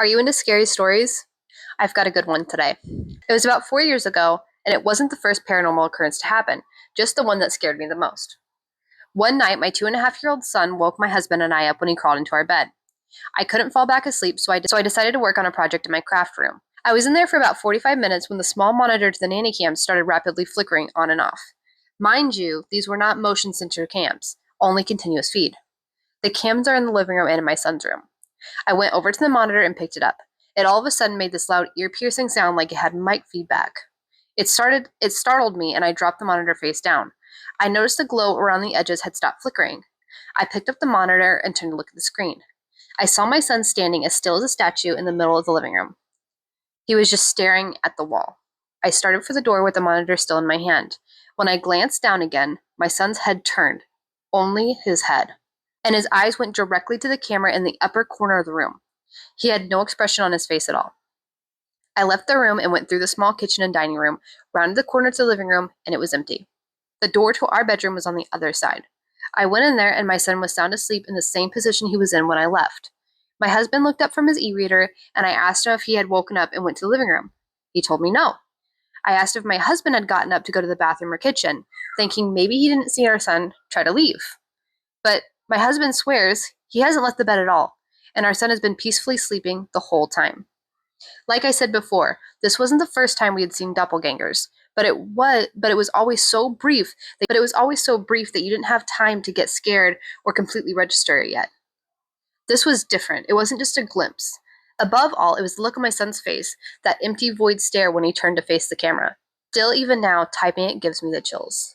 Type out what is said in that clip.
Are you into scary stories? I've got a good one today. It was about 4 years ago, and it wasn't the first paranormal occurrence to happen, just the one that scared me the most. One night, my 2.5-year-old son woke my husband and I up when he crawled into our bed. I couldn't fall back asleep, so I decided to work on a project in my craft room. I was in there for about 45 minutes when the small monitor to the nanny cam started rapidly flickering on and off. Mind you, these were not motion sensor cams, only continuous feed. The cams are in the living room and in my son's room. I went over to the monitor and picked it up. It all of a sudden made this loud, ear-piercing sound like it had mic feedback. It startled me, and I dropped the monitor face down. I noticed the glow around the edges had stopped flickering. I picked up the monitor and turned to look at the screen. I saw my son standing as still as a statue in the middle of the living room. He was just staring at the wall. I started for the door with the monitor still in my hand. When I glanced down again, my son's head turned. Only his head. And his eyes went directly to the camera in the upper corner of the room. He had no expression on his face at all. I left the room and went through the small kitchen and dining room, rounded the corner to the living room, and it was empty. The door to our bedroom was on the other side. I went in there, and my son was sound asleep in the same position he was in when I left. My husband looked up from his e-reader, and I asked him if he had woken up and went to the living room. He told me no. I asked if my husband had gotten up to go to the bathroom or kitchen, thinking maybe he didn't see our son try to leave. But my husband swears he hasn't left the bed at all, and our son has been peacefully sleeping the whole time. Like I said before, this wasn't the first time we had seen doppelgangers, but it was always so brief that you didn't have time to get scared or completely register it yet. This was different. It wasn't just a glimpse. Above all, it was the look on my son's face, that empty void stare when he turned to face the camera. Still, even now, typing it gives me the chills.